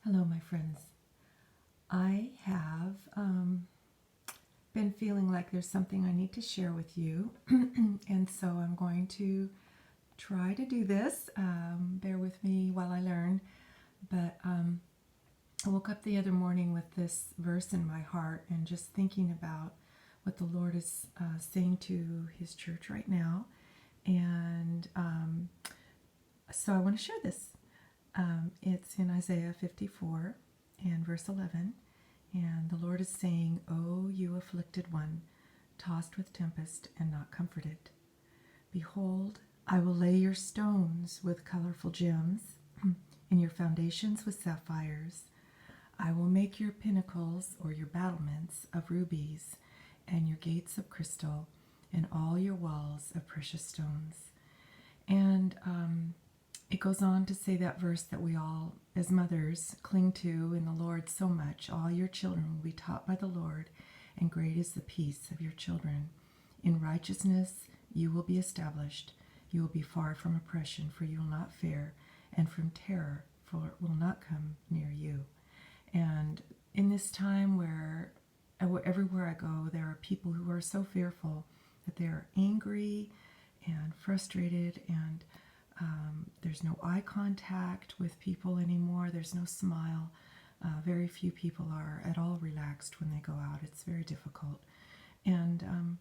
Hello, my friends. I have been feeling like there's something I need to share with you, and so I'm going to try to do this. Bear with me while I learn. But I woke up the other morning with this verse in my heart and just thinking about what the Lord is saying to His church right now. And so I want to share this. It's in Isaiah 54 and verse 11. And the Lord is saying, "O you afflicted one, tossed with tempest and not comforted. Behold, I will lay your stones with colorful gems, and your foundations with sapphires. I will make your pinnacles or your battlements of rubies, and your gates of crystal, and all your walls of precious stones." And it goes on to say that verse that we all, as mothers, cling to in the Lord so much. All your children will be taught by the Lord, and great is the peace of your children. In righteousness you will be established. You will be far from oppression, for you will not fear, and from terror, for it will not come near you. And in this time where everywhere I go, there are people who are so fearful that they are angry and frustrated, and there's no eye contact with people anymore. There's no smile. Very few people are at all relaxed when they go out. It's very difficult. And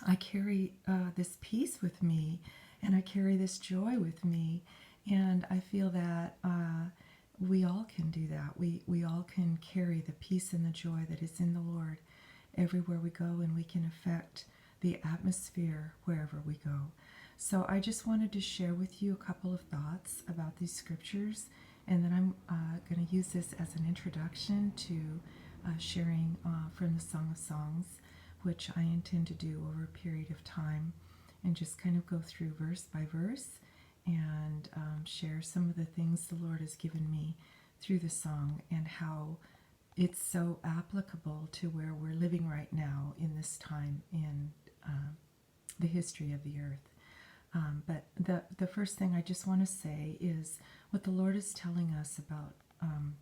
I carry this peace with me, and I carry this joy with me. And I feel that we all can do that. We all can carry the peace and the joy that is in the Lord everywhere we go, and we can affect the atmosphere wherever we go. So I just wanted to share with you a couple of thoughts about these scriptures, and then I'm going to use this as an introduction to sharing from the Song of Songs, which I intend to do over a period of time, and just kind of go through verse by verse and share some of the things the Lord has given me through the song, and how it's so applicable to where we're living right now in this time in the history of the earth. But the first thing I just want to say is what the Lord is telling us about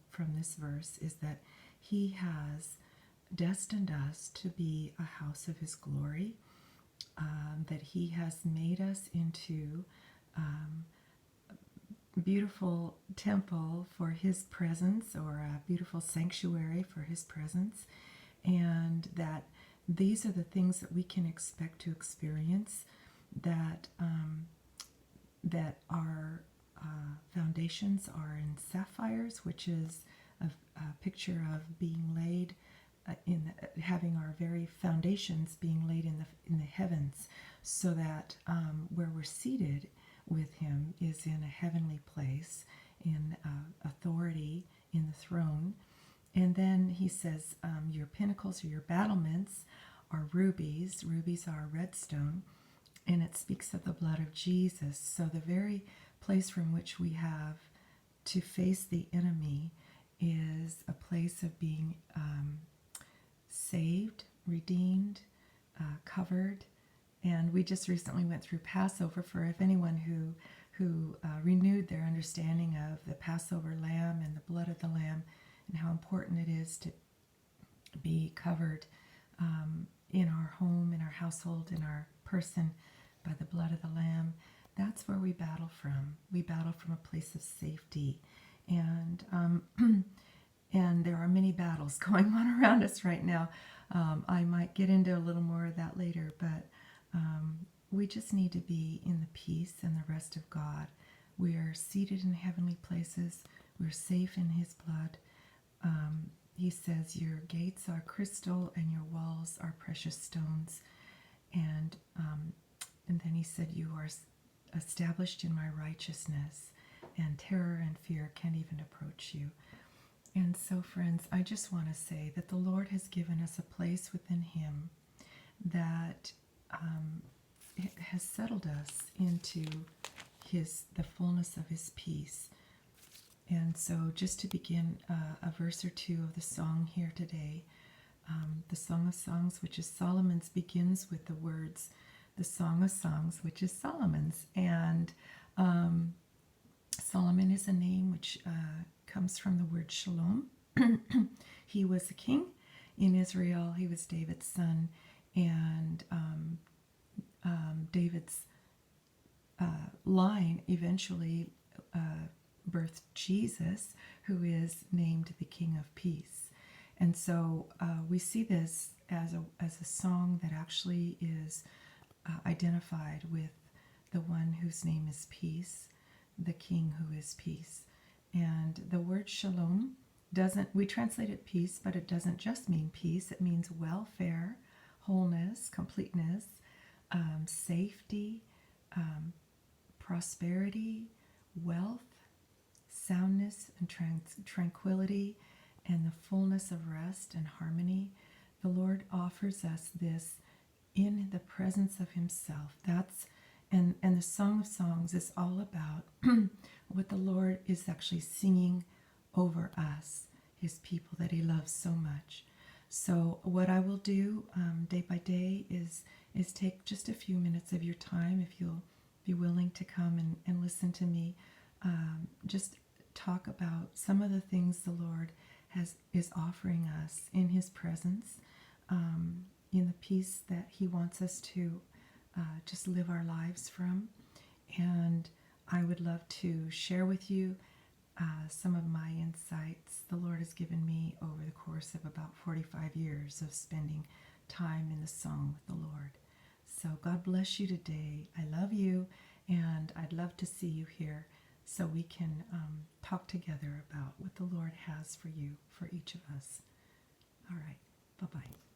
from this verse is that He has destined us to be a house of His glory, that He has made us into a beautiful temple for His presence, or a beautiful sanctuary for His presence, and that these are the things that we can expect to experience, that our foundations are in sapphires, which is a picture of being laid having our very foundations being laid in the heavens, so that where we're seated with Him is in a heavenly place, in authority in the throne. And then He says, your pinnacles or your battlements are rubies. Rubies are a red stone, and it speaks of the blood of Jesus. So the very place from which we have to face the enemy is a place of being saved, redeemed, covered. And we just recently went through Passover, for if anyone who renewed their understanding of the Passover lamb and the blood of the lamb, and how important it is to be covered in our home, in our household, in our person by the blood of the lamb. That's where we battle from. We battle from a place of safety. And and there are many battles going on around us right now. I might get into a little more of that later, but we just need to be in the peace and the rest of God. We are seated in heavenly places. We're safe in His blood. He says, your gates are crystal and your walls are precious stones. And then He said, you are established in my righteousness, and terror and fear can't even approach you. And so, friends, I just want to say that the Lord has given us a place within Him that has settled us into the fullness of His peace. And so, just to begin a verse or two of the song here today, the Song of Songs, which is Solomon's, begins with the words, the Song of Songs, which is Solomon's. And Solomon is a name which comes from the word shalom. He was a king in Israel. He was David's son, and David's line eventually birthed Jesus, who is named the King of Peace. And so we see this as a song that actually is identified with the one whose name is peace, the King who is peace. And the word shalom we translate it peace, but it doesn't just mean peace. It means welfare, wholeness, completeness, safety, prosperity, wealth, soundness, and tranquility, and the fullness of rest and harmony. The Lord offers us this in the presence of himself. And the Song of Songs is all about what the Lord is actually singing over us, his people that he loves so much. So what I will do day by day is take just a few minutes of your time, if you'll be willing to come and listen to me, just talk about some of the things the Lord is offering us in his presence, in the peace that he wants us to just live our lives from. And I would love to share with you some of my insights the Lord has given me over the course of about 45 years of spending time in the song with the Lord. So God bless you today. I love you, and I'd love to see you here so we can talk together about what the Lord has for you, for each of us. All right. Bye-bye.